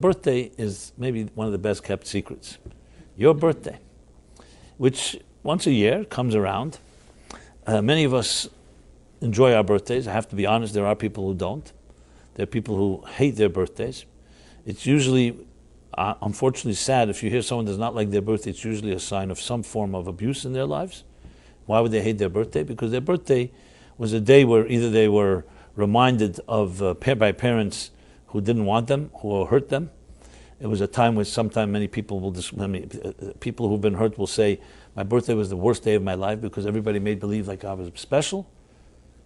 Birthday is maybe one of the best kept secrets. Your birthday, which once a year comes around. Many of us enjoy our birthdays. I have to be honest, there are people who don't. There are people who hate their birthdays. It's usually, unfortunately, sad. If you hear someone does not like their birthday, it's usually a sign of some form of abuse in their lives. Why would they hate their birthday? Because their birthday was a day where either they were reminded of by parents who didn't want them, who hurt them. It was a time when sometimes many people will, people who've been hurt will say, my birthday was the worst day of my life because everybody made believe like I was special,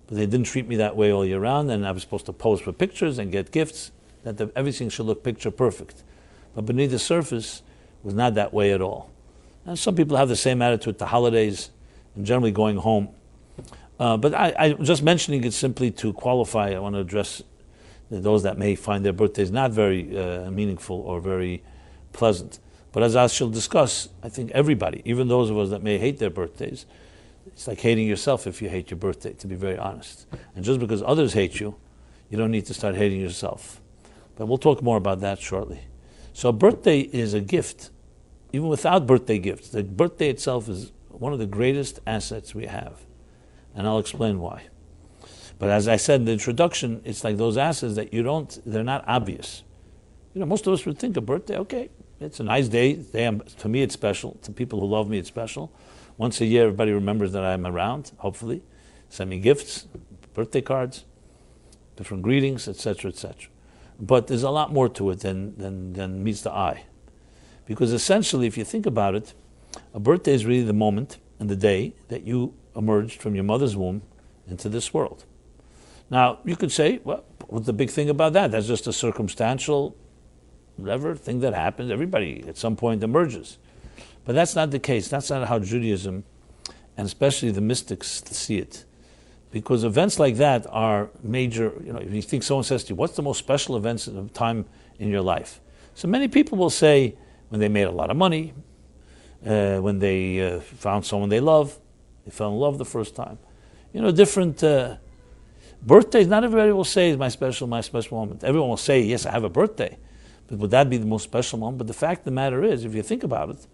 but they didn't treat me that way all year round, and I was supposed to pose for pictures and get gifts, that everything should look picture perfect. But beneath the surface was not that way at all. And some people have the same attitude to holidays and generally going home. But I'm just mentioning it simply to qualify. I want to address those that may find their birthdays not very meaningful or very pleasant. But as I shall discuss, I think everybody, even those of us that may hate their birthdays, it's like hating yourself if you hate your birthday, to be very honest. And just because others hate you, you don't need to start hating yourself. But we'll talk more about that shortly. So a birthday is a gift, even without birthday gifts. The birthday itself is one of the greatest assets we have. And I'll explain why. But as I said in the introduction, it's like those assets that they're not obvious. Most of us would think a birthday, okay, it's a nice day. To me, it's special. To people who love me, it's special. Once a year, everybody remembers that I'm around, hopefully. Send me gifts, birthday cards, different greetings, etc., etc. But there's a lot more to it than meets the eye. Because essentially, if you think about it, a birthday is really the moment and the day that you emerged from your mother's womb into this world. Now, you could say, well, what's the big thing about that? That's just a circumstantial, whatever thing that happens. Everybody at some point emerges. But that's not the case. That's not how Judaism, and especially the mystics, see it. Because events like that are major. If you think someone says to you, what's the most special events of time in your life? So many people will say when they made a lot of money, when they found someone they love, they fell in love the first time. Different birthdays. Not everybody will say is my special moment. Everyone will say, yes, I have a birthday. But would that be the most special moment? But the fact of the matter is, if you think about it,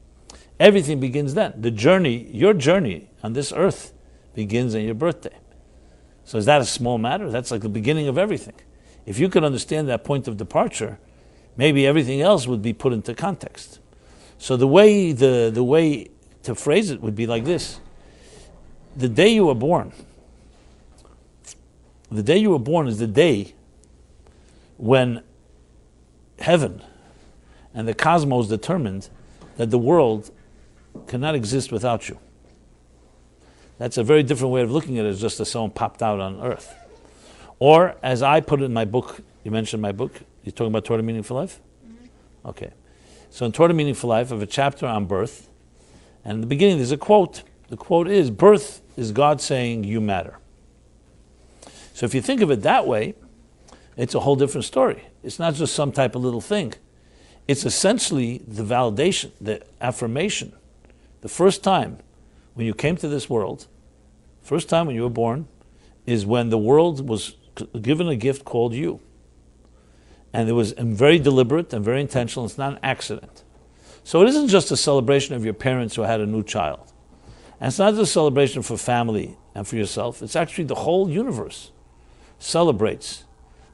everything begins then. Your journey on this earth begins on your birthday. So is that a small matter? That's like the beginning of everything. If you could understand that point of departure, maybe everything else would be put into context. So the way to phrase it would be like this. The day you were born is the day when heaven and the cosmos determined that the world cannot exist without you. That's a very different way of looking at it, as just as someone popped out on earth. Or, as I put it in my book, you mentioned my book, you're talking about Torah Meaning for Life? Mm-hmm. Okay. So in Torah Meaning for Life, I have a chapter on birth, and in the beginning there's a quote. The quote is, birth is God saying, you matter. So if you think of it that way, it's a whole different story. It's not just some type of little thing. It's essentially the validation, the affirmation. The first time when you came to this world, first time when you were born, is when the world was given a gift called you. And it was very deliberate and very intentional. It's not an accident. So it isn't just a celebration of your parents who had a new child. And it's not just a celebration for family and for yourself. It's actually the whole universe celebrates.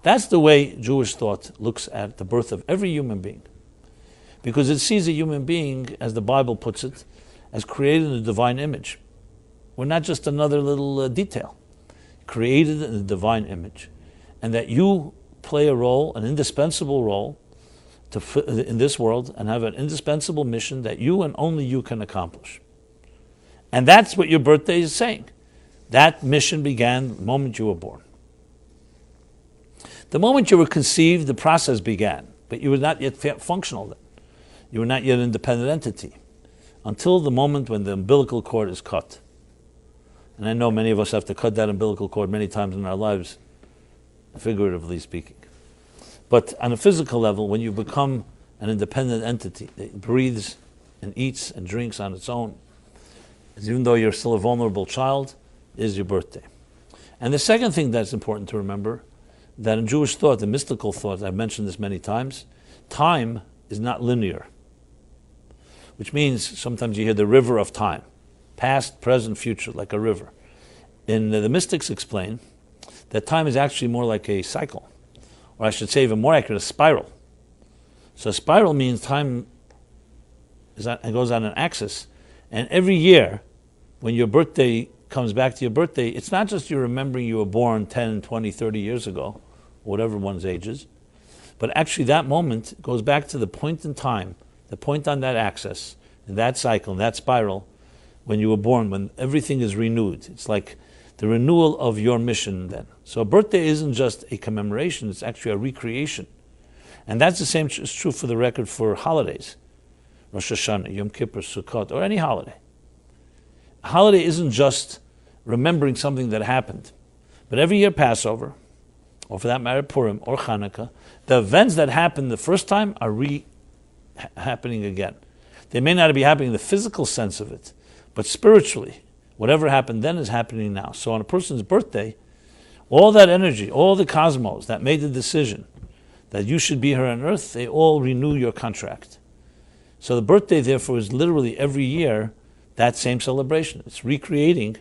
That's the way Jewish thought looks at the birth of every human being. Because it sees a human being, as the Bible puts it, as created in the divine image. We're not just another little detail. Created in the divine image. And that you play a role, an indispensable role in this world, and have an indispensable mission that you and only you can accomplish. And that's what your birthday is saying. That mission began the moment you were born. The moment you were conceived, the process began, but you were not yet functional then. You were not yet an independent entity until the moment when the umbilical cord is cut. And I know many of us have to cut that umbilical cord many times in our lives, figuratively speaking. But on a physical level, when you become an independent entity that breathes and eats and drinks on its own, even though you're still a vulnerable child, is your birthday. And the second thing that's important to remember, that in Jewish thought, the mystical thought, I've mentioned this many times, time is not linear, which means sometimes you hear the river of time, past, present, future, like a river. The mystics explain that time is actually more like a cycle, or I should say even more accurate, a spiral. So a spiral means time goes on an axis, and every year, when your birthday comes back to your birthday, it's not just you're remembering you were born 10, 20, 30 years ago, whatever one's age is, but actually that moment goes back to the point in time, the point on that axis, in that cycle, in that spiral, when you were born, when everything is renewed. It's like the renewal of your mission then. So a birthday isn't just a commemoration, it's actually a recreation. And that's the same is true for the record for holidays. Rosh Hashanah, Yom Kippur, Sukkot, or any holiday. A holiday isn't just remembering something that happened. But every year Passover, or for that matter Purim or Hanukkah, the events that happened the first time are happening again. They may not be happening in the physical sense of it, but spiritually, whatever happened then is happening now. So on a person's birthday, all that energy, all the cosmos that made the decision that you should be here on earth, they all renew your contract. So the birthday, therefore, is literally every year that same celebration. It's recreating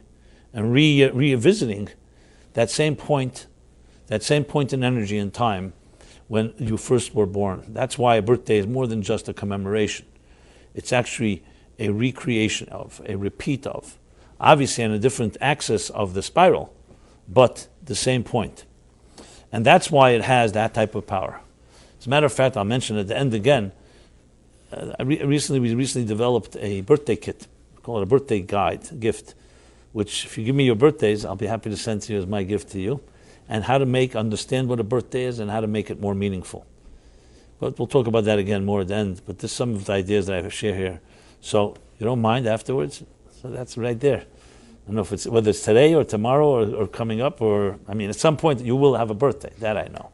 and revisiting that same point in energy and time when you first were born. That's why a birthday is more than just a commemoration. It's actually a recreation of, a repeat of, obviously on a different axis of the spiral, but the same point. And that's why it has that type of power. As a matter of fact, I'll mention at the end again, we recently developed a birthday kit. We call it a birthday guide, gift, which if you give me your birthdays, I'll be happy to send to you as my gift to you, and how to understand what a birthday is and how to make it more meaningful. But we'll talk about that again more at the end. But there's some of the ideas that I share here. So you don't mind afterwards? So that's right there. I don't know if whether it's today or tomorrow or coming up, or at some point you will have a birthday. That I know.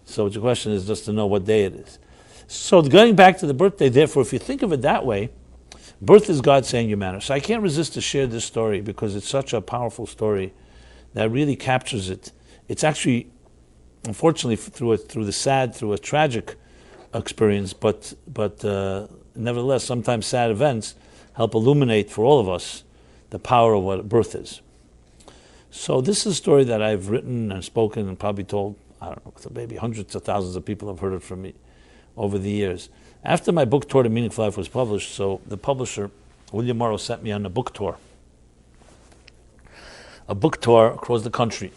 So the question is just to know what day it is. So going back to the birthday, therefore, if you think of it that way, birth is God saying you matter. So I can't resist to share this story because it's such a powerful story that really captures it. It's actually, unfortunately, through a tragic experience, but nevertheless, sometimes sad events help illuminate for all of us the power of what birth is. So this is a story that I've written and spoken and probably told, I don't know, maybe hundreds of thousands of people have heard it from me over the years. After my book tour, The Meaningful Life, was published, so the publisher, William Morrow, sent me on a book tour across the country.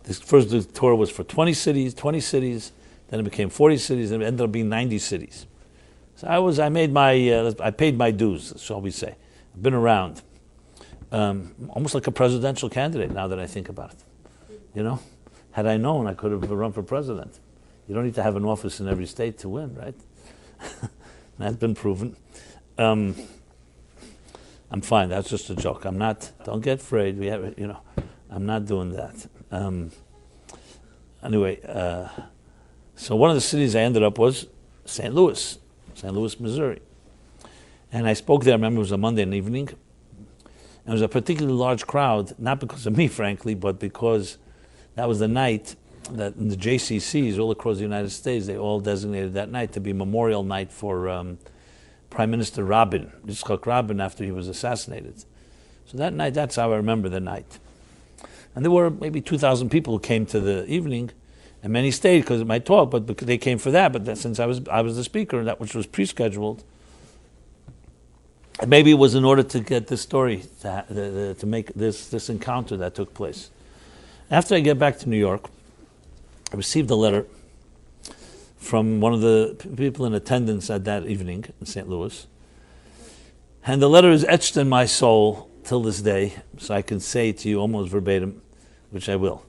This first tour was for 20 cities, then it became 40 cities, and it ended up being 90 cities. So I paid my dues, shall we say. I've been around. Almost like a presidential candidate now that I think about it. Had I known, I could have run for president. You don't need to have an office in every state to win, right? That's been proven. I'm fine. That's just a joke. Don't get afraid. I'm not doing that. So one of the cities I ended up was St. Louis, Missouri. And I spoke there, I remember it was a Monday evening. And it was a particularly large crowd, not because of me, frankly, but because that was the night that in the JCCs all across the United States, they all designated that night to be Memorial Night for Prime Minister Rabin, Yitzhak Rabin, after he was assassinated. So that night, that's how I remember the night. And there were maybe 2,000 people who came to the evening, and many stayed because of my talk, but because they came for that. But since I was the speaker, that which was pre-scheduled, and maybe it was in order to get this story, to make this encounter that took place. After I get back to New York, I received a letter from one of the people in attendance at that evening in St. Louis. And the letter is etched in my soul till this day, so I can say it to you almost verbatim, which I will.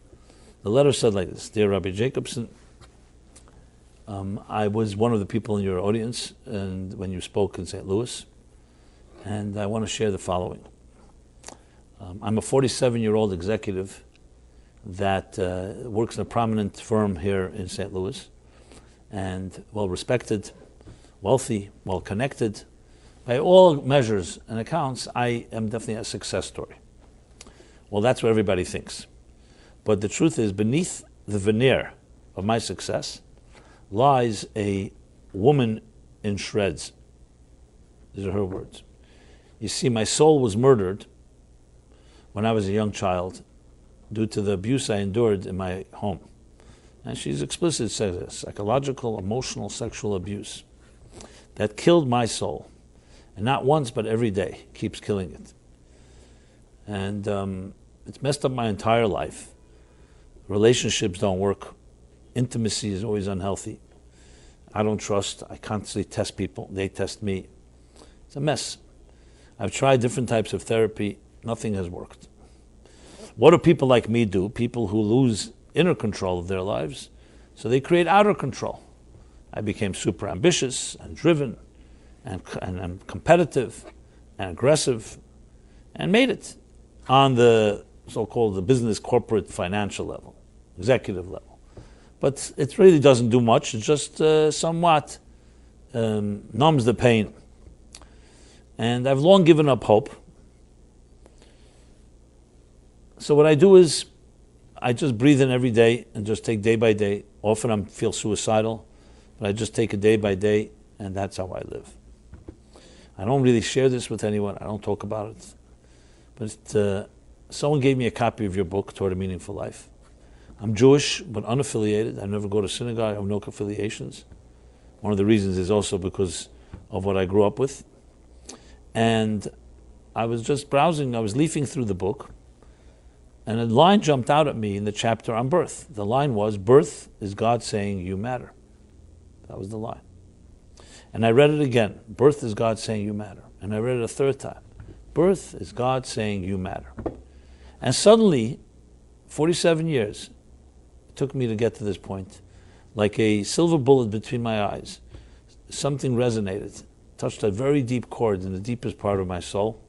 The letter said like this: Dear Rabbi Jacobson, I was one of the people in your audience and when you spoke in St. Louis, and I want to share the following. I'm a 47-year-old executive that works in a prominent firm here in St. Louis, and well-respected, wealthy, well-connected. By all measures and accounts, I am definitely a success story. Well, that's what everybody thinks. But the truth is, beneath the veneer of my success lies a woman in shreds. These are her words. You see, my soul was murdered when I was a young child due to the abuse I endured in my home. And she's explicit, says this, psychological, emotional, sexual abuse that killed my soul. And not once, but every day, keeps killing it. And it's messed up my entire life. Relationships don't work. Intimacy is always unhealthy. I don't trust. I constantly test people. They test me. It's a mess. I've tried different types of therapy. Nothing has worked. What do people like me do? People who lose inner control of their lives, so they create outer control. I became super ambitious and driven and competitive and aggressive and made it on the so-called the business, corporate, financial level, executive level. But it really doesn't do much. It just somewhat numbs the pain. And I've long given up hope. So what I do is I just breathe in every day and just take day by day. Often I feel suicidal, but I just take it day by day, and that's how I live. I don't really share this with anyone. I don't talk about it. But someone gave me a copy of your book, Toward a Meaningful Life. I'm Jewish, but unaffiliated. I never go to synagogue. I have no affiliations. One of the reasons is also because of what I grew up with. And I was just browsing. I was leafing through the book. And a line jumped out at me in the chapter on birth. The line was, birth is God saying you matter. That was the line. And I read it again. Birth is God saying you matter. And I read it a third time. Birth is God saying you matter. And suddenly, 47 years, it took me to get to this point. Like a silver bullet between my eyes. Something resonated, touched a very deep chord in the deepest part of my soul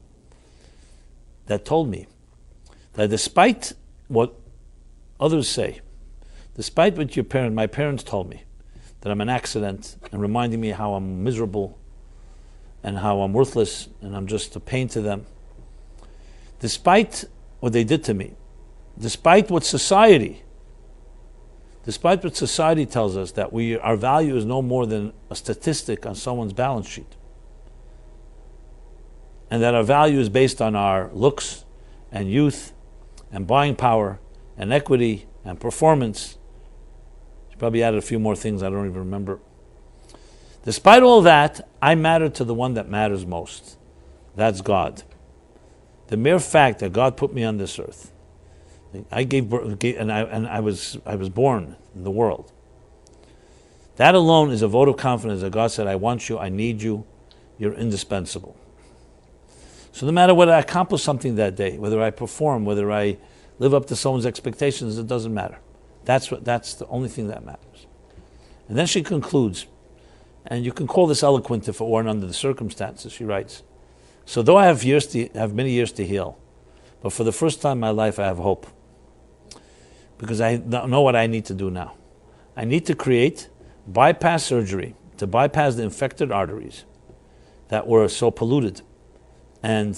that told me that despite what others say, despite what my parents told me, that I'm an accident and reminding me how I'm miserable and how I'm worthless and I'm just a pain to them, despite what they did to me, despite what society tells us, that our value is no more than a statistic on someone's balance sheet, and that our value is based on our looks and youth and buying power, and equity, and performance. She probably added a few more things I don't even remember. Despite all that, I matter to the one that matters most. That's God. The mere fact that God put me on this earth, I gave birth, and I was born in the world. That alone is a vote of confidence that God said, I want you, I need you, you're indispensable. So no matter whether I accomplish something that day, whether I perform, whether I live up to someone's expectations, it doesn't matter. That's the only thing that matters. And then she concludes, and you can call this eloquent if it weren't under the circumstances. She writes, so though I have many years to heal, but for the first time in my life I have hope, because I know what I need to do now. I need to create bypass surgery to bypass the infected arteries that were so polluted and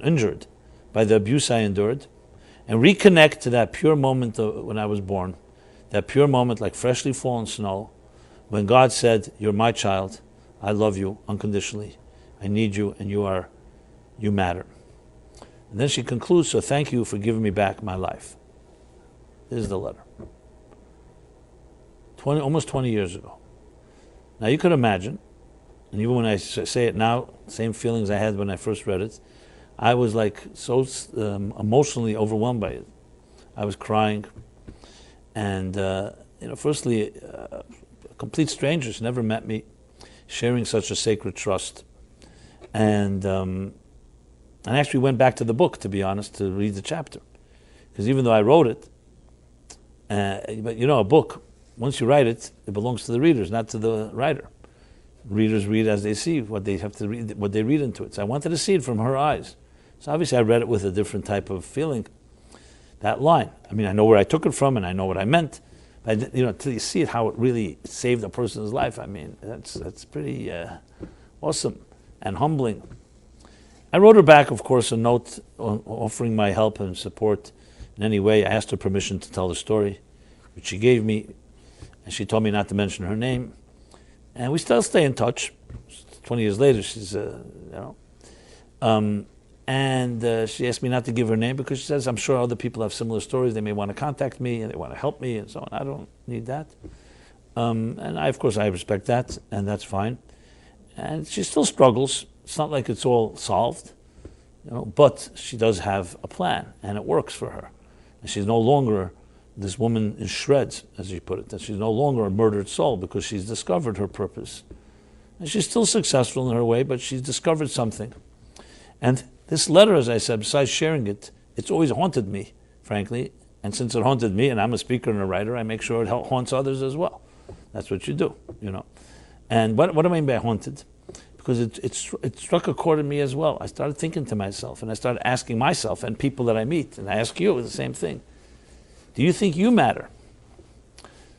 injured by the abuse I endured, and reconnect to that pure moment when I was born, that pure moment like freshly fallen snow, when God said, you're my child, I love you unconditionally, I need you, and you matter. And then she concludes, so thank you for giving me back my life. This is the letter. Almost 20 years ago. Now you could imagine, and even when I say it now, same feelings I had when I first read it, I was like so emotionally overwhelmed by it. I was crying, and firstly, a complete stranger, she never met me, sharing such a sacred trust, and I actually went back to the book, to be honest, to read the chapter, because even though I wrote it, but a book, once you write it, it belongs to the readers, not to the writer. Readers read as they see what they have to read, what they read into it. So I wanted to see it from her eyes. So obviously I read it with a different type of feeling. That line, I mean, I know where I took it from and I know what I meant, but until you see it, how it really saved a person's life, I mean, that's pretty awesome and humbling. I wrote her back, of course, a note offering my help and support in any way. I asked her permission to tell the story, which she gave me, and she told me not to mention her name. And we still stay in touch. 20 years later, she's, and she asked me not to give her name because she says, I'm sure other people have similar stories. They may want to contact me and they want to help me and so on. I don't need that. And of course, I respect that, and that's fine. And she still struggles. It's not like it's all solved, but she does have a plan, and it works for her. And she's no longer this woman in shreds, as you put it. That she's no longer a murdered soul because she's discovered her purpose. And she's still successful in her way, but she's discovered something. And this letter, as I said, besides sharing it, it's always haunted me, frankly. And since it haunted me, and I'm a speaker and a writer, I make sure it haunts others as well. That's what you do, And what do I mean by haunted? Because it struck a chord in me as well. I started thinking to myself, and I started asking myself and people that I meet, and I ask you the same thing. Do you think you matter?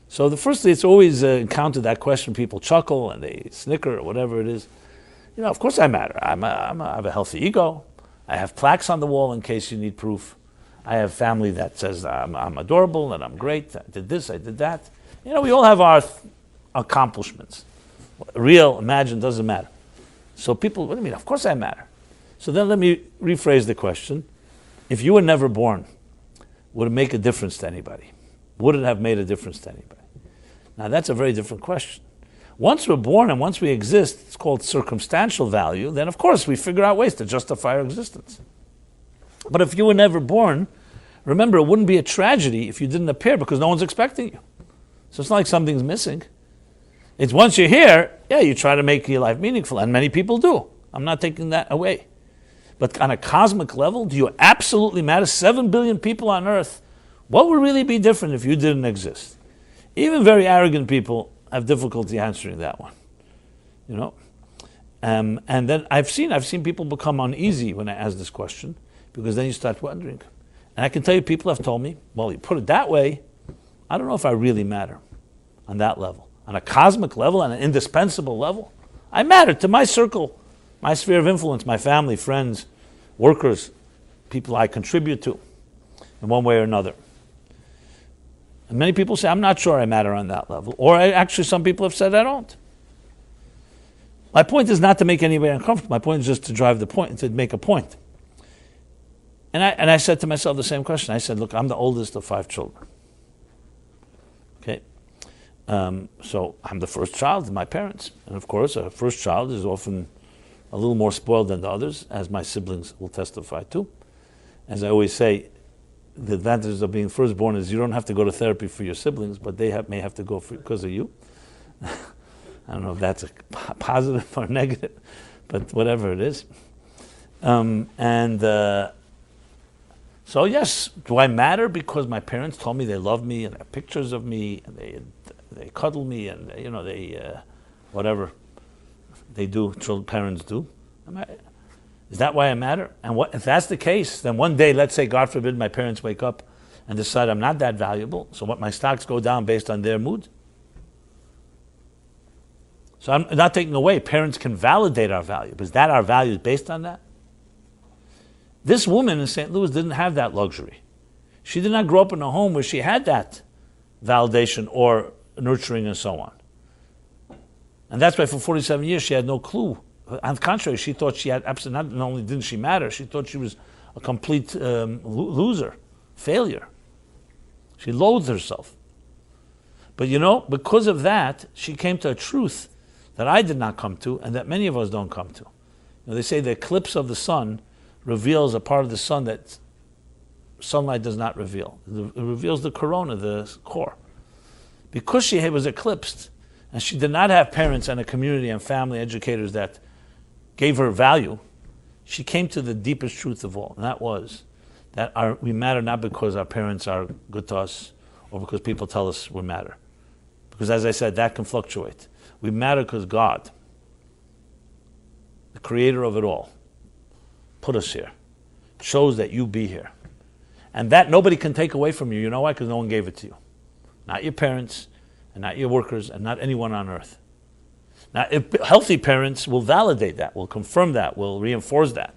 So firstly, it's always encountered that question. People chuckle and they snicker or whatever it is. Of course I matter. I have a healthy ego. I have plaques on the wall in case you need proof. I have family that says I'm adorable and I'm great. I did this, I did that. We all have our accomplishments. Real, imagined, doesn't matter. So people, what do you mean? Of course I matter. So then let me rephrase the question. If you were never born, would it make a difference to anybody? Would it have made a difference to anybody? Now that's a very different question. Once we're born and once we exist, it's called circumstantial value, then of course we figure out ways to justify our existence. But if you were never born, remember, it wouldn't be a tragedy if you didn't appear because no one's expecting you. So it's not like something's missing. It's once you're here, you try to make your life meaningful, and many people do. I'm not taking that away. But on a cosmic level, do you absolutely matter? 7 billion people on Earth. What would really be different if you didn't exist? Even very arrogant people have difficulty answering that one. And then I've seen people become uneasy when I ask this question, because then you start wondering. And I can tell you, people have told me, well, you put it that way, I don't know if I really matter on that level. On a cosmic level, on an indispensable level, I matter to my circle, my sphere of influence, my family, friends, workers, people I contribute to in one way or another. And many people say, I'm not sure I matter on that level. Or actually, some people have said I don't. My point is not to make anybody uncomfortable. My point is just to drive the point, to make a point. And I said to myself the same question. I said, look, I'm the oldest of 5 children. Okay? So I'm the first child of my parents. And of course, a first child is often a little more spoiled than the others, as my siblings will testify to. As I always say, the advantages of being firstborn is you don't have to go to therapy for your siblings, but they may have to go because of you. I don't know if that's a positive or negative, but whatever it is. So yes, do I matter because my parents told me they love me and have pictures of me and they cuddle me and they whatever they do, parents do. Is that why I matter? And if that's the case, then one day, let's say, God forbid, my parents wake up and decide I'm not that valuable, so what, my stocks go down based on their mood? So I'm not taking away. Parents can validate our value, but is that our value is based on that? This woman in St. Louis didn't have that luxury. She did not grow up in a home where she had that validation or nurturing and so on. And that's why for 47 years she had no clue. On the contrary, she thought she had absolutely, not only didn't she matter, she thought she was a complete loser, failure. She loathed herself. But because of that, she came to a truth that I did not come to and that many of us don't come to. They say the eclipse of the sun reveals a part of the sun that sunlight does not reveal. It reveals the corona, the core. Because she was eclipsed, and she did not have parents and a community and family educators that gave her value, she came to the deepest truth of all, and that was that we matter not because our parents are good to us or because people tell us we matter. Because as I said, that can fluctuate. We matter because God, the creator of it all, put us here, chose that you be here. And that nobody can take away from you. You know why? Because no one gave it to you. Not your parents, and not your workers, and not anyone on earth. Now, if healthy parents will validate that, will confirm that, will reinforce that.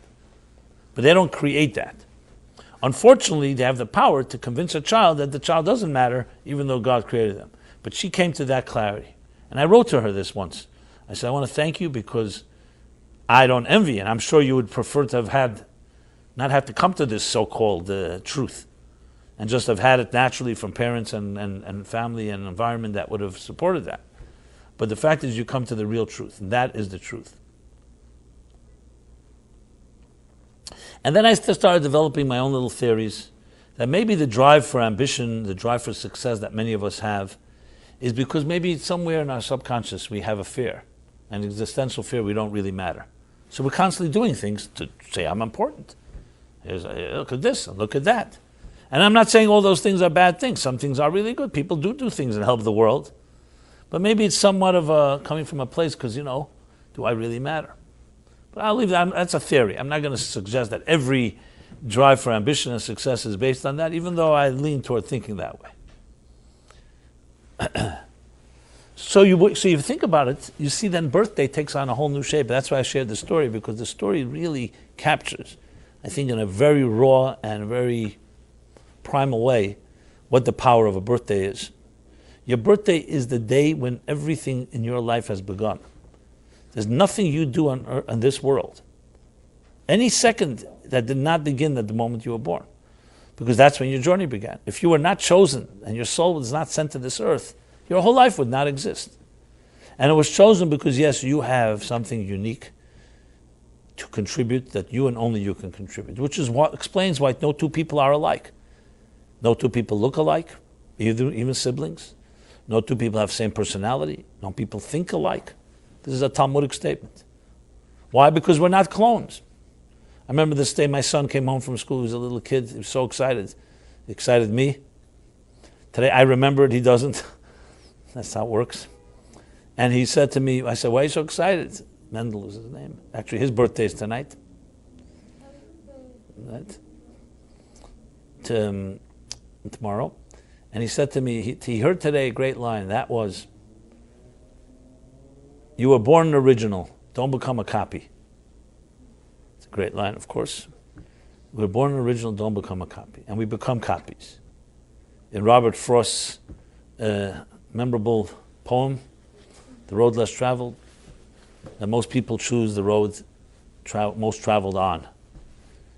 But they don't create that. Unfortunately, they have the power to convince a child that the child doesn't matter, even though God created them. But she came to that clarity. And I wrote to her this once. I said, I want to thank you because I don't envy, and I'm sure you would prefer to not have to come to this so-called truth, and just have had it naturally from parents and family and environment that would have supported that. But the fact is you come to the real truth, and that is the truth. And then I started developing my own little theories that maybe the drive for ambition, the drive for success that many of us have, is because maybe somewhere in our subconscious we have a fear, an existential fear we don't really matter. So we're constantly doing things to say, I'm important. Look at this and look at that. And I'm not saying all those things are bad things. Some things are really good. People do things that help the world. But maybe it's somewhat of coming from a place because, do I really matter? But I'll leave that. That's a theory. I'm not going to suggest that every drive for ambition and success is based on that, even though I lean toward thinking that way. So you think about it, you see then birthday takes on a whole new shape. That's why I shared the story, because the story really captures, I think in a very raw and very primal way, what the power of a birthday is. Your birthday is the day when everything in your life has begun. There's nothing you do on this world, any second, that did not begin at the moment you were born, because that's when your journey began. If you were not chosen and your soul was not sent to this earth, your whole life would not exist. And it was chosen because, yes, you have something unique to contribute that you and only you can contribute, which is what explains why no two people are alike. No two people look alike, even siblings. No two people have the same personality. No people think alike. This is a Talmudic statement. Why? Because we're not clones. I remember this day my son came home from school. He was a little kid. He was so excited. He excited me. Today I remember it. He doesn't. That's how it works. And he said to me, I said, why are you so excited? Mendel was his name. Actually, his birthday is tonight. Right? Tomorrow. And he said to me, he heard today a great line. That was, you were born an original. Don't become a copy. It's a great line, of course. We were born an original. Don't become a copy. And we become copies. In Robert Frost's memorable poem, The Road Less Traveled, that most people choose the road most traveled on.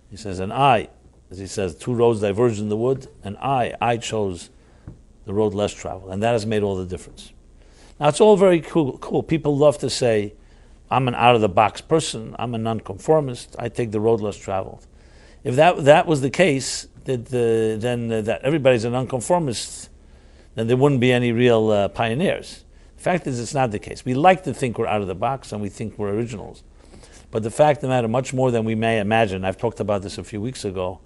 He says, and I, as he says, two roads diverged in the wood, and I chose the road less traveled. And that has made all the difference. Now, it's all very cool. People love to say, I'm an out-of-the-box person. I'm a nonconformist. I take the road less traveled. If that was the case, then that everybody's a nonconformist, then there wouldn't be any real pioneers. The fact is, it's not the case. We like to think we're out of the box and we think we're originals. But the fact of the matter, much more than we may imagine, I've talked about this a few weeks ago,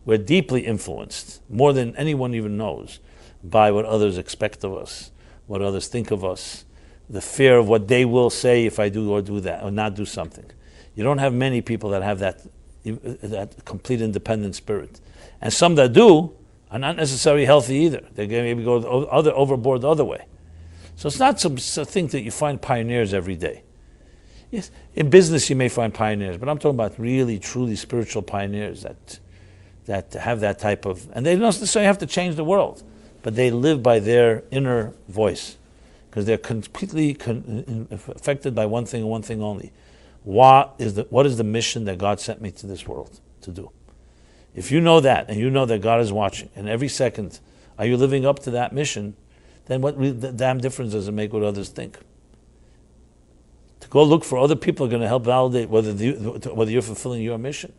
we're deeply influenced, more than anyone even knows, by what others expect of us, what others think of us, the fear of what they will say if I do or do that, or not do something. You don't have many people that have that complete independent spirit. And some that do are not necessarily healthy either. They maybe go overboard the other way. So it's not some thing that you find pioneers every day. Yes, in business you may find pioneers, but I'm talking about really, truly spiritual pioneers that have that type of, and they don't necessarily have to change the world, but they live by their inner voice, because they're completely affected by one thing and one thing only. What is the mission that God sent me to this world to do? If you know that, and you know that God is watching, and every second are you living up to that mission, then what the damn difference does it make what others think? To go look for other people are going to help validate whether you're fulfilling your mission.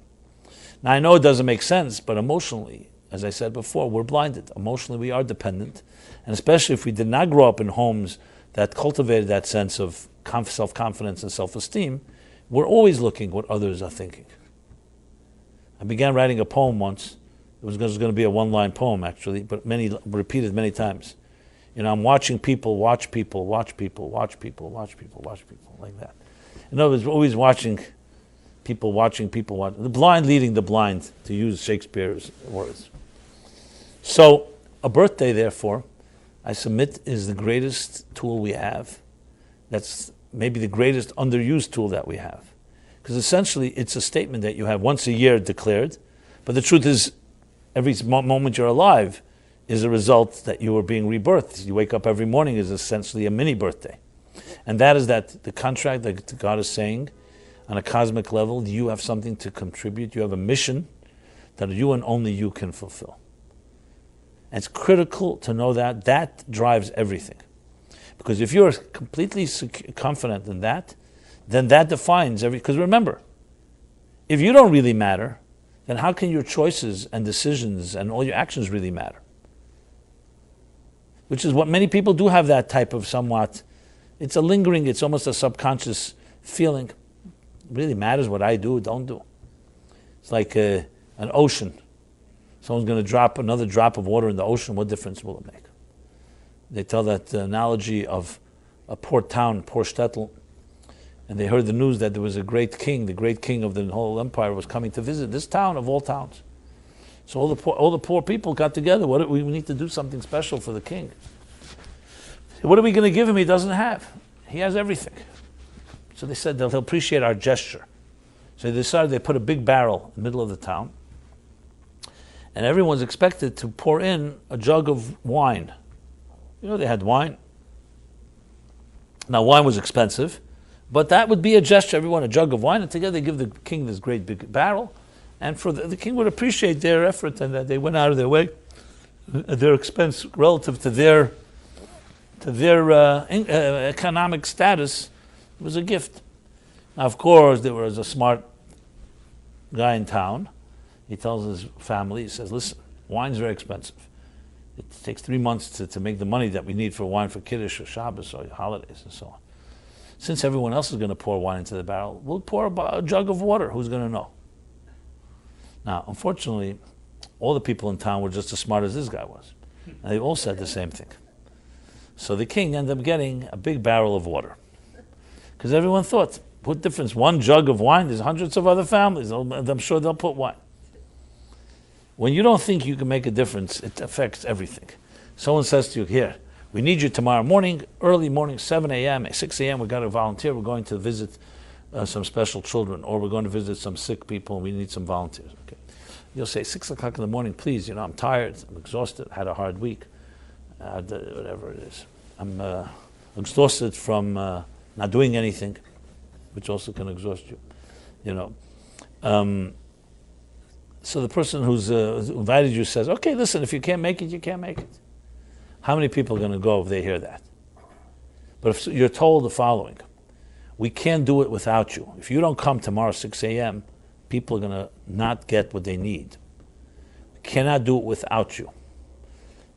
Now, I know it doesn't make sense, but emotionally, as I said before, we're blinded. Emotionally, we are dependent. And especially if we did not grow up in homes that cultivated that sense of self-confidence and self-esteem, we're always looking what others are thinking. I began writing a poem once. It was going to be a one-line poem, actually, but repeated many times. I'm watching people, watch people, watch people, watch people, watch people, watch people, like that. In other words, we're always watching people, the blind leading the blind, to use Shakespeare's words. So, a birthday, therefore, I submit, is the greatest tool we have. That's maybe the greatest underused tool that we have. Because essentially, it's a statement that you have once a year declared, but the truth is, every moment you're alive is a result that you are being rebirthed. You wake up every morning is essentially a mini birthday. And that is that the contract that God is saying, on a cosmic level, you have something to contribute. You have a mission that you and only you can fulfill. And it's critical to know that. That drives everything. Because if you're completely confident in that, then that defines every... Because remember, if you don't really matter, then how can your choices and decisions and all your actions really matter? Which is what many people do have, that type of somewhat... It's a lingering, it's almost a subconscious feeling. It really matters what I do or don't do. It's like an ocean. Someone's going to drop another drop of water in the ocean, what difference will it make? They tell that analogy of a poor town, poor shtetl, and they heard the news that there was a great king, the great king of the whole empire was coming to visit this town of all towns. So all the poor people got together. We need to do something special for the king. What are we going to give him he doesn't have? He has everything. So they said he'll appreciate our gesture. So they decided they put a big barrel in the middle of the town, and everyone's expected to pour in a jug of wine. They had wine. Now, wine was expensive, but that would be a gesture. Everyone a jug of wine, and together they give the king this great big barrel, and for the king would appreciate their effort and that they went out of their way, their expense relative to their economic status was a gift. Now, of course, there was a smart guy in town. He tells his family, he says, listen, wine's very expensive. It takes 3 months to make the money that we need for wine for Kiddush or Shabbos or holidays and so on. Since everyone else is going to pour wine into the barrel, we'll pour a jug of water. Who's going to know? Now, unfortunately, all the people in town were just as smart as this guy was. And they all said the same thing. So the king ended up getting a big barrel of water. Because everyone thought, what difference? One jug of wine, there's hundreds of other families. I'm sure they'll put wine. When you don't think you can make a difference, it affects everything. Someone says to you, here, we need you tomorrow morning, early morning, 7 a.m., 6 a.m., we've got to volunteer. We're going to visit some special children, or we're going to visit some sick people, and we need some volunteers. Okay. You'll say, 6 o'clock in the morning, please, I'm tired, I'm exhausted, had a hard week, whatever it is. I'm exhausted from not doing anything, which also can exhaust you. So the person who's invited you says, okay, listen, if you can't make it, you can't make it. How many people are going to go if they hear that? But if you're told the following, we can't do it without you. If you don't come tomorrow 6 a.m., people are going to not get what they need. We cannot do it without you.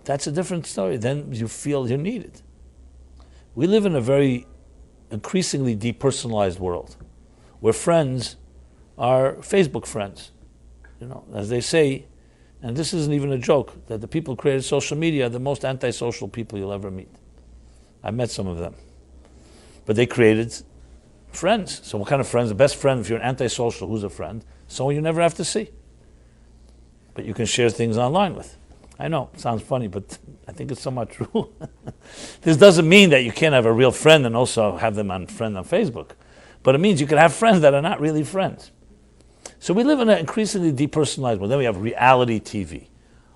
That's a different story. Then you feel you're needed. We live in a very increasingly depersonalized world where friends are Facebook friends. As they say, and this isn't even a joke, that the people who created social media are the most antisocial people you'll ever meet. I met some of them. But they created friends. So what kind of friends? The best friend, if you're an antisocial, who's a friend? Someone you never have to see. But you can share things online with. I know, it sounds funny, but I think it's somewhat true. This doesn't mean that you can't have a real friend and also have them on Facebook. But it means you can have friends that are not really friends. So we live in an increasingly depersonalized world. Then we have reality TV.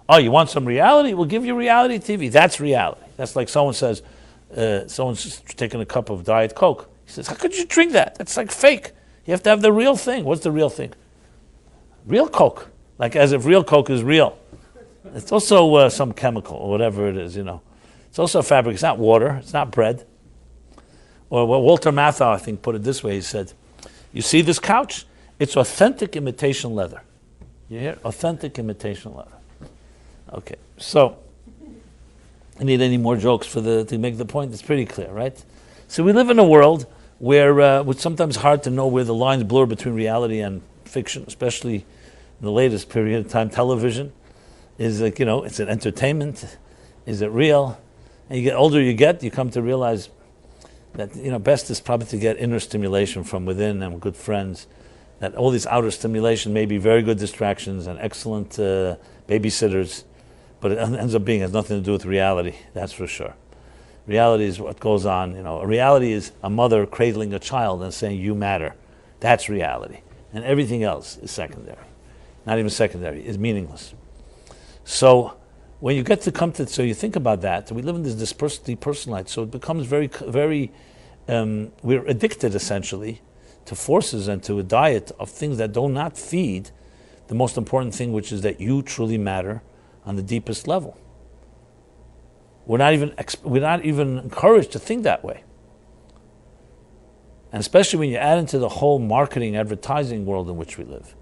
Oh, you want some reality? We'll give you reality TV. That's reality. That's like someone says, someone's taking a cup of Diet Coke. He says, how could you drink that? That's like fake. You have to have the real thing. What's the real thing? Real Coke. Like as if real Coke is real. It's also some chemical or whatever it is, It's also a fabric. It's not water. It's not bread. Or Walter Matthau, I think, put it this way. He said, you see this couch? It's authentic imitation leather. You hear? Authentic imitation leather. Okay, so I need any more jokes to make the point? It's pretty clear, right? So we live in a world where it's sometimes hard to know where the lines blur between reality and fiction, especially in the latest period of time. Television is like, it's an entertainment. Is it real? And you get older you come to realize that, best is probably to get inner stimulation from within and with good friends. That all these outer stimulation may be very good distractions and excellent babysitters, but it ends up has nothing to do with reality, that's for sure. Reality is what goes on. Reality is a mother cradling a child and saying, you matter. That's reality. And everything else is secondary. Not even secondary, is meaningless. So when you get to so you think about that, we live in this depersonalized, so it becomes very, very we're addicted essentially to forces and to a diet of things that do not feed the most important thing, which is that you truly matter on the deepest level. We're not even encouraged to think that way. And especially when you add into the whole marketing, advertising world in which we live.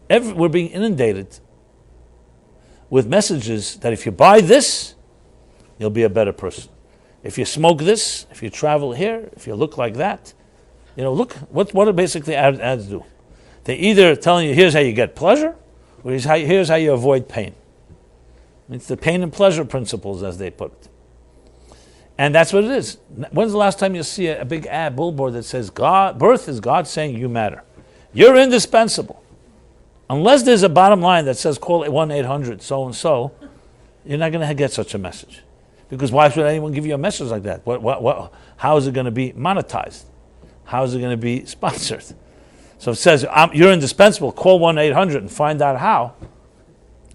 We're being inundated with messages that if you buy this, you'll be a better person. If you smoke this, if you travel here, if you look like that, look, what do basically ads do? They're either telling you, here's how you get pleasure, or here's how you avoid pain. It's the pain and pleasure principles, as they put it. And that's what it is. When's the last time you see a big ad billboard that says, birth is God saying you matter. You're indispensable. Unless there's a bottom line that says, call 1-800 so-and-so, you're not going to get such a message. Because why should anyone give you a message like that? How is it going to be monetized? How is it going to be sponsored? So it says, you're indispensable, call 1-800 and find out how.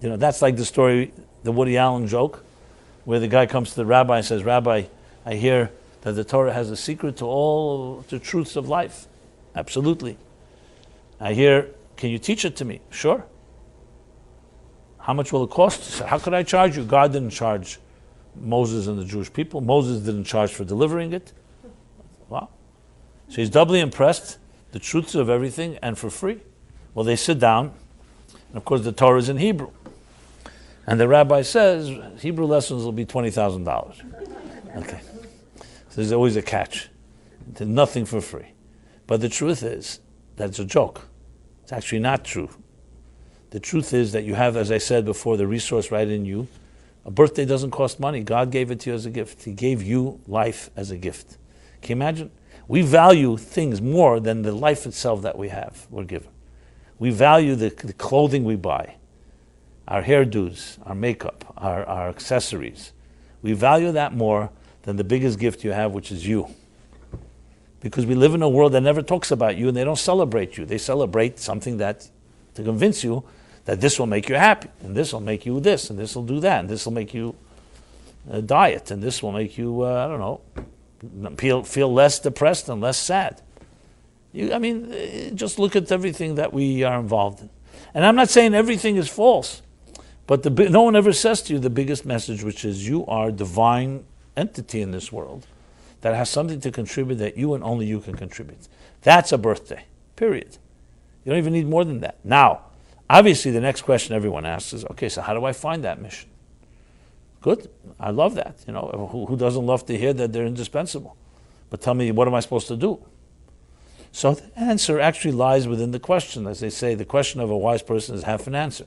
That's like the story, the Woody Allen joke, where the guy comes to the rabbi and says, Rabbi, I hear that the Torah has a secret to all the truths of life. Absolutely. I hear, can you teach it to me? Sure. How much will it cost? How could I charge you? God didn't charge Moses and the Jewish people. Moses didn't charge for delivering it. Wow. So he's doubly impressed, the truths of everything, and for free. Well, they sit down, and of course the Torah is in Hebrew. And the rabbi says, Hebrew lessons will be $20,000. Okay. So there's always a catch. There's nothing for free. But the truth is, that's a joke. It's actually not true. The truth is that you have, as I said before, the resource right in you. A birthday doesn't cost money. God gave it to you as a gift. He gave you life as a gift. Can you imagine? We value things more than the life itself that we're given. We value the clothing we buy, our hairdos, our makeup, our accessories. We value that more than the biggest gift you have, which is you. Because we live in a world that never talks about you and they don't celebrate you. They celebrate something to convince you that this will make you happy, and this will make you this, and this will do that, and this will make you diet, and this will make you, feel less depressed and less sad. Just look at everything that we are involved in. And I'm not saying everything is false, but no one ever says to you the biggest message, which is you are a divine entity in this world that has something to contribute that you and only you can contribute. That's a birthday, period. You don't even need more than that. Now, obviously the next question everyone asks is, okay, so how do I find that mission? Good, I love that. Who doesn't love to hear that they're indispensable? But tell me, what am I supposed to do? So the answer actually lies within the question. As they say, the question of a wise person is half an answer.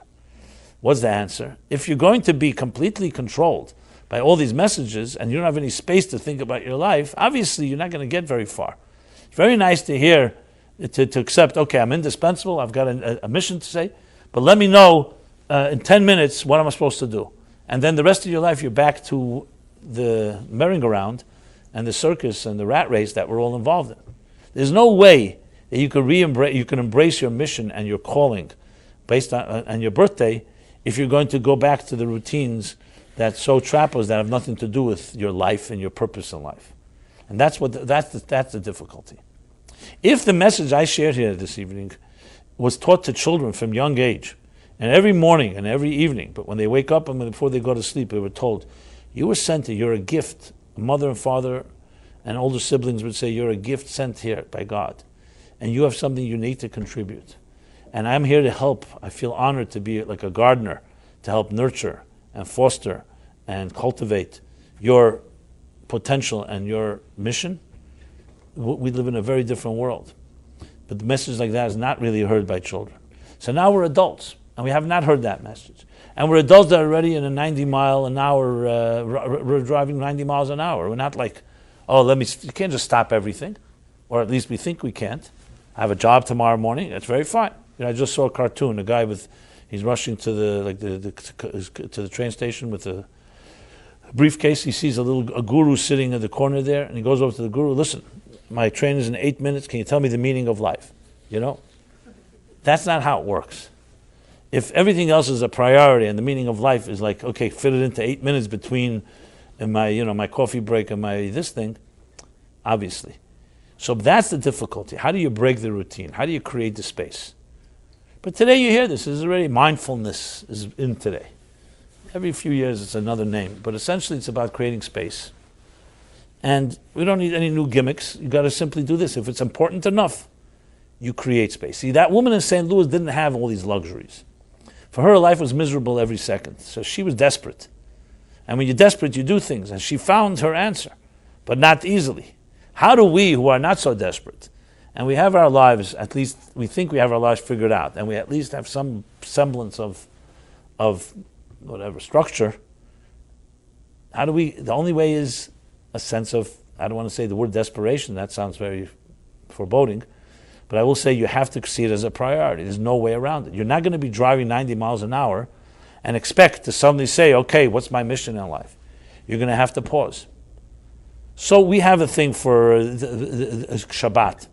What's the answer? If you're going to be completely controlled by all these messages and you don't have any space to think about your life, obviously you're not going to get very far. It's very nice to hear, to accept, okay, I'm indispensable, I've got a mission to say, but let me know in 10 minutes what am I supposed to do. And then the rest of your life you're back to the merry-go-round and the circus and the rat race that we're all involved in. There's no way that you can embrace your mission and your calling based on your birthday if you're going to go back to the routines that so trap us, that have nothing to do with your life and your purpose in life. And that's the difficulty. If the message I shared here this evening was taught to children from young age, and every morning and every evening, but when they wake up and before they go to sleep, they were told, you were sent here, you're a gift. Mother and father and older siblings would say, you're a gift sent here by God. And you have something unique to contribute. And I'm here to help. I feel honored to be like a gardener, to help nurture and foster and cultivate your potential and your mission. We live in a very different world. But the message like that is not really heard by children. So now we're adults, and we have not heard that message. And we're adults that are already in a 90 mile an hour, we're driving 90 miles an hour. We're not like, you can't just stop everything. Or at least we think we can't. I have a job tomorrow morning, that's very fine. I just saw a cartoon, a guy he's rushing to the train station with a briefcase. He sees a guru sitting in the corner there, and he goes over to the guru, listen, my train is in 8 minutes, can you tell me the meaning of life? That's not how it works. If everything else is a priority and the meaning of life is like, okay, fit it into 8 minutes between my coffee break and my this thing, obviously. So that's the difficulty. How do you break the routine? How do you create the space? But today you hear this is already mindfulness is in today. Every few years it's another name, but essentially it's about creating space. And we don't need any new gimmicks. You got to simply do this. If it's important enough, you create space. See, that woman in St. Louis didn't have all these luxuries. For her, life was miserable every second. So she was desperate. And when you're desperate, you do things. And she found her answer, but not easily. How do we, who are not so desperate, and we have our lives, at least we think we have our lives figured out, and we at least have some semblance of whatever structure, how do we, the only way is a sense of, I don't want to say the word desperation, that sounds very foreboding, but I will say you have to see it as a priority. There's no way around it. You're not going to be driving 90 miles an hour and expect to suddenly say, okay, what's my mission in life? You're going to have to pause. So we have a thing for Shabbat.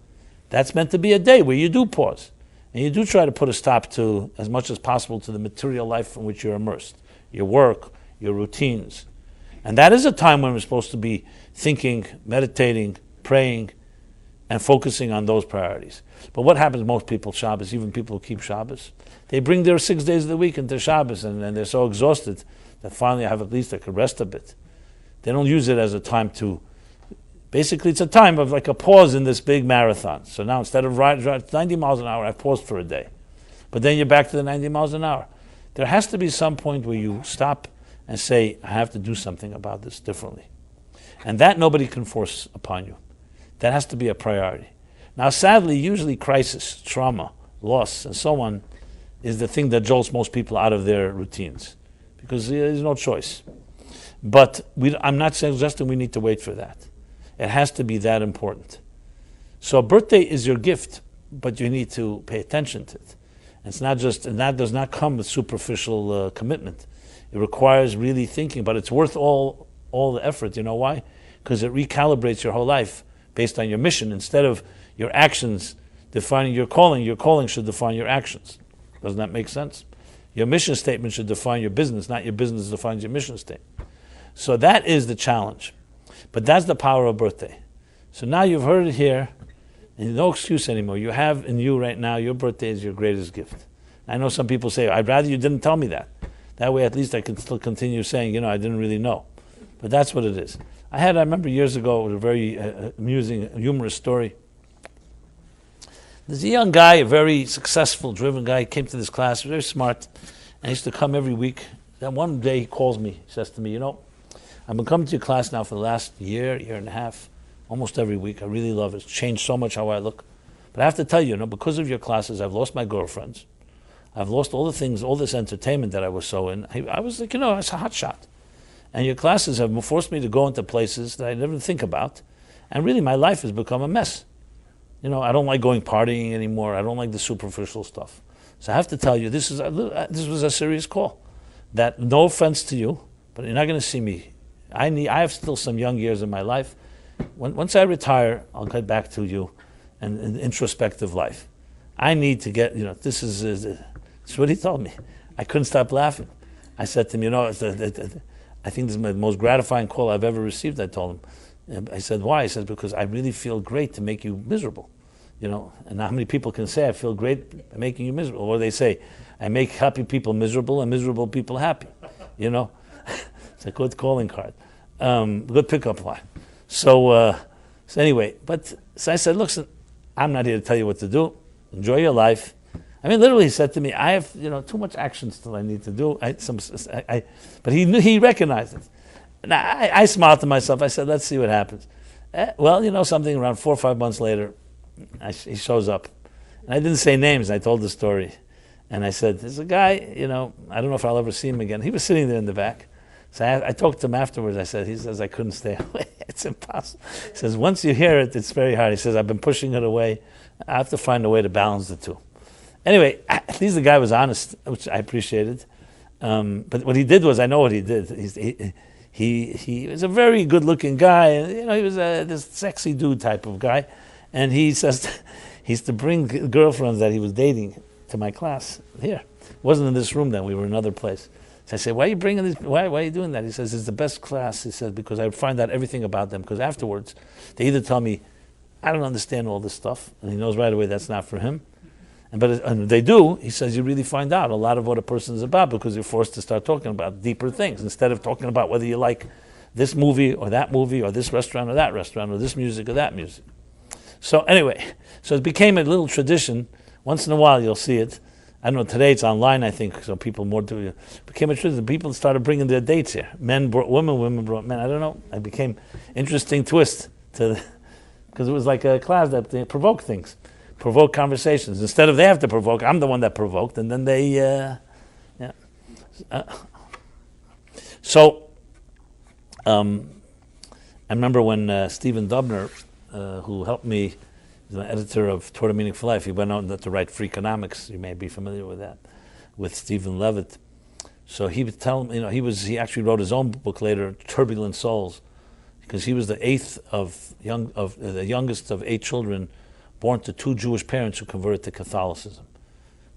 That's meant to be a day where you do pause. And you do try to put a stop to, as much as possible, to the material life in which you're immersed. Your work, your routines. And that is a time when we're supposed to be thinking, meditating, praying, and focusing on those priorities. But what happens most people, Shabbos, even people who keep Shabbos, they bring their 6 days of the week into Shabbos and they're so exhausted that finally at least they could rest a bit. They don't use it as a time to, basically it's a time of like a pause in this big marathon. So now instead of riding 90 miles an hour, I've paused for a day. But then you're back to the 90 miles an hour. There has to be some point where you stop and say, I have to do something about this differently. And that nobody can force upon you. That has to be a priority. Now, sadly, usually crisis, trauma, loss, and so on is the thing that jolts most people out of their routines because there's no choice. But I'm not suggesting we need to wait for that. It has to be that important. So a birthday is your gift, but you need to pay attention to it. It's not just, and that does not come with superficial commitment. It requires really thinking, but it's worth all the effort. You know why? Because it recalibrates your whole life based on your mission. Instead of your actions defining your calling should define your actions. Doesn't that make sense? Your mission statement should define your business, not your business defines your mission statement. So that is the challenge. But that's the power of birthday. So now you've heard it here, and no excuse anymore. You have in you right now, your birthday is your greatest gift. I know some people say, I'd rather you didn't tell me that. That way at least I can still continue saying, I didn't really know. But that's what it is. I remember years ago, it was a very amusing, humorous story. There's a young guy, a very successful, driven guy, came to this class, very smart, and he used to come every week. Then one day he calls me, he says to me, I've been coming to your class now for the last year and a half, almost every week. I really love it. It's changed so much how I look. But I have to tell you, because of your classes, I've lost my girlfriends. I've lost all the things, all this entertainment that I was so in. I was like, I was a hot shot. And your classes have forced me to go into places that I never think about. And really, my life has become a mess. I don't like going partying anymore. I don't like the superficial stuff. So I have to tell you, this was a serious call. That, no offense to you, but you're not going to see me. I have still some young years in my life. Once I retire, I'll get back to you and introspective life. I need to get, this is what he told me. I couldn't stop laughing. I said to him, I think this is the most gratifying call I've ever received, I told him. I said, why? He said, because I really feel great to make you miserable. And how many people can say, I feel great by making you miserable? Or they say, I make happy people miserable and miserable people happy. It's a good calling card. Good pickup line. So anyway, so I said, look, I'm not here to tell you what to do. Enjoy your life. I mean, literally, he said to me, I have, too much action still I need to do. But he recognized it. And I smiled to myself. I said, let's see what happens. Well, something around 4 or 5 months later, he shows up. And I didn't say names. I told the story. And I said, there's a guy, I don't know if I'll ever see him again. He was sitting there in the back. So I talked to him afterwards. He says, I couldn't stay away. It's impossible. He says, once you hear it, it's very hard. He says, I've been pushing it away. I have to find a way to balance the two. Anyway, at least the guy was honest, which I appreciated. But what he did was, I know what he did. He was a very good-looking guy. And, he was this sexy dude type of guy. And he says, he used to bring girlfriends that he was dating to my class here. It wasn't in this room then. We were in another place. So I said, why are you bringing this? Why are you doing that? He says, it's the best class. He said, because I find out everything about them. Because afterwards, they either tell me I don't understand all this stuff. And he knows right away that's not for him. And they do, he says, you really find out a lot of what a person is about because you're forced to start talking about deeper things instead of talking about whether you like this movie or this restaurant or that restaurant or this music or that music. So anyway, so it became a little tradition. Once in a while you'll see it. I don't know, today it's online, I think, so people more do it. Became a tradition. People started bringing their dates here. Men brought women, women brought men. I don't know. It became interesting twist to because it was like a class that they provoke things. Provoke conversations. Instead of they have to provoke, I'm the one that provoked, and then they, So, I remember when Stephen Dubner, who helped me, he's an editor of Torah Meaning for Life, he went on to write Free Economics, you may be familiar with that, with Stephen Levitt. So he would tell me, he actually wrote his own book later, Turbulent Souls, because he was the youngest of 8 children born to 2 Jewish parents who converted to Catholicism.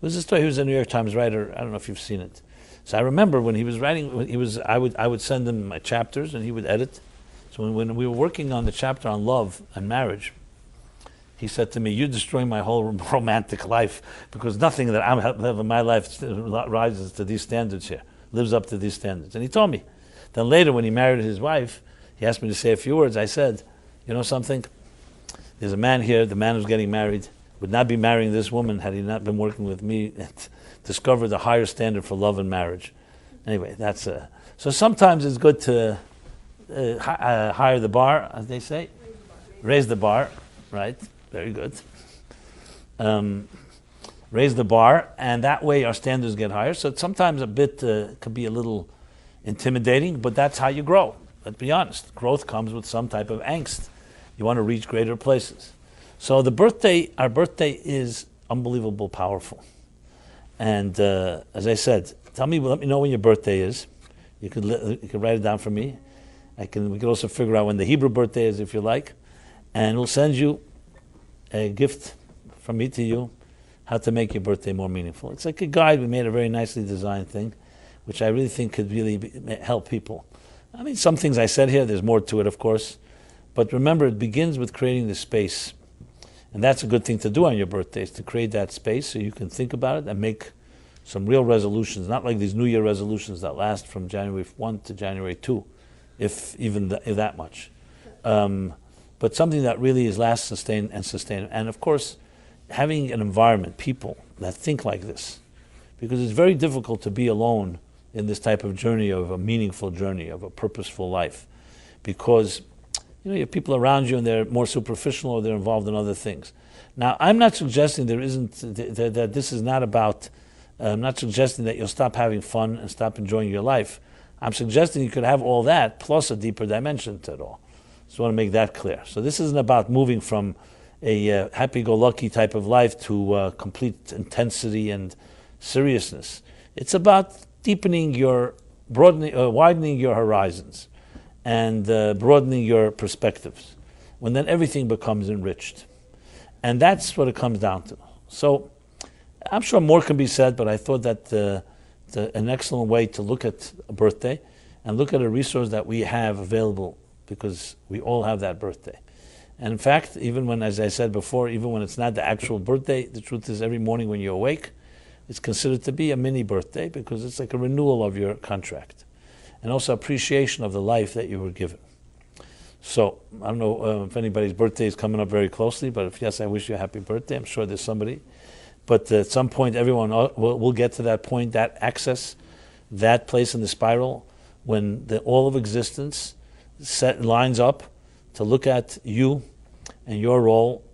It was a story. He was a New York Times writer. I don't know if you've seen it. So I remember when he was writing, I would send him my chapters and he would edit. So when we were working on the chapter on love and marriage, he said to me, "You're destroying my whole romantic life because nothing that I have in my life rises to these standards here, lives up to these standards." And he told me. Then later, when he married his wife, he asked me to say a few words. I said, "You know something? There's a man here, the man who's getting married, would not be marrying this woman had he not been working with me and discovered a higher standard for love and marriage." Anyway, that's so sometimes it's good to higher the bar, as they say. Raise the bar, right? Very good. Raise the bar, and that way our standards get higher. So it's sometimes a bit could be a little intimidating, but that's how you grow. Let's be honest. Growth comes with some type of angst. You want to reach greater places. So our birthday is unbelievable powerful. And as I said, let me know when your birthday is. You could write it down for me. We could also figure out when the Hebrew birthday is if you like. And we'll send you a gift from me to you, how to make your birthday more meaningful. It's like a guide. We made a very nicely designed thing, which I really think could really help people. I mean, some things I said here, there's more to it, of course. But remember, it begins with creating the space. And that's a good thing to do on your birthdays, to create that space so you can think about it and make some real resolutions, not like these New Year resolutions that last from January 1 to January 2, if that much. But something that really is last, sustain. And of course, having an environment, people that think like this, because it's very difficult to be alone in this type of journey, of a meaningful journey, of a purposeful life, because you have people around you and they're more superficial or they're involved in other things. Now, I'm not suggesting that this is not about, I'm not suggesting that you'll stop having fun and stop enjoying your life. I'm suggesting you could have all that plus a deeper dimension to it all. Just want to make that clear. So this isn't about moving from a happy-go-lucky type of life to complete intensity and seriousness. It's about deepening widening your horizons and broadening your perspectives, when then everything becomes enriched. And that's what it comes down to. So I'm sure more can be said, but I thought that an excellent way to look at a birthday and look at a resource that we have available, because we all have that birthday. And in fact, even when, as I said before, even when it's not the actual birthday, the truth is every morning when you awake, it's considered to be a mini birthday because it's like a renewal of your contract. And also appreciation of the life that you were given. So, I don't know if anybody's birthday is coming up very closely, but if yes, I wish you a happy birthday. I'm sure there's somebody. But at some point, everyone will get to that point, that access, that place in the spiral, when all of existence lines up to look at you and your role,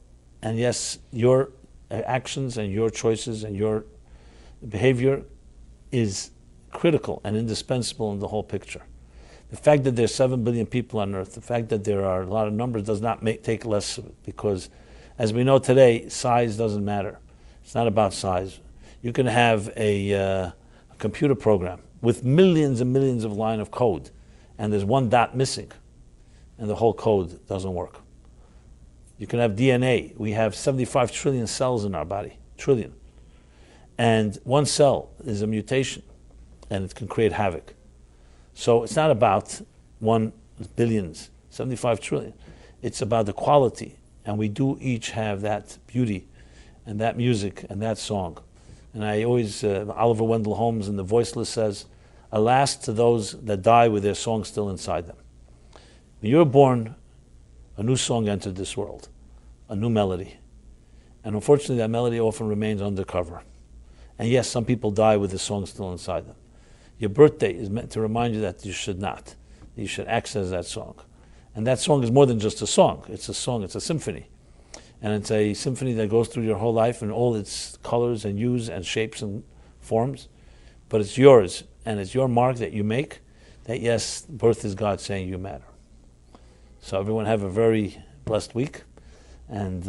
and yes, your actions and your choices and your behavior is critical and indispensable in the whole picture. The fact that there's 7 billion people on Earth, the fact that there are a lot of numbers does not take less of it, because as we know today, size doesn't matter. It's not about size. You can have a computer program with millions and millions of lines of code, and there's one dot missing, and the whole code doesn't work. You can have DNA. We have 75 trillion cells in our body, trillion. And one cell is a mutation, and it can create havoc. So it's not about 1 billions, 75 trillion. It's about the quality And we do each have that beauty and that music and that song. And I always, Oliver Wendell Holmes in The Voiceless says, alas to those that die with their song still inside them. When you're born, a new song entered this world, a new melody. And unfortunately, that melody often remains undercover. And yes, some people die with the song still inside them. Your birthday is meant to remind you that you should not. You should access that song. And that song is more than just a song. It's a song, it's a symphony. And it's a symphony that goes through your whole life in all its colors and hues and shapes and forms. But it's yours, and it's your mark that you make, that yes, birth is God saying you matter. So everyone have a very blessed week. And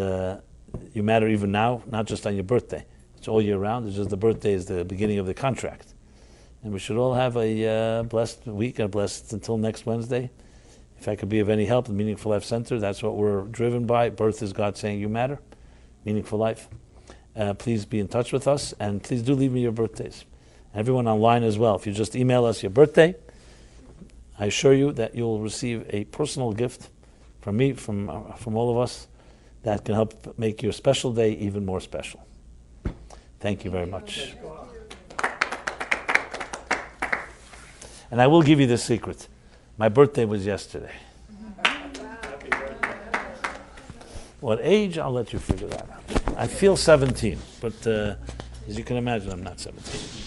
you matter even now, not just on your birthday. It's all year round. It's just the birthday is the beginning of the contract. And we should all have a blessed week, and blessed until next Wednesday. If I could be of any help, the Meaningful Life Center, that's what we're driven by. Birth is God saying you matter. Meaningful life. Please be in touch with us, and please do leave me your birthdays. Everyone online as well. If you just email us your birthday, I assure you that you'll receive a personal gift from me, from all of us, that can help make your special day even more special. Thank you very much. And I will give you the secret. My birthday was yesterday. What age? I'll let you figure that out. I feel 17, but as you can imagine, I'm not 17.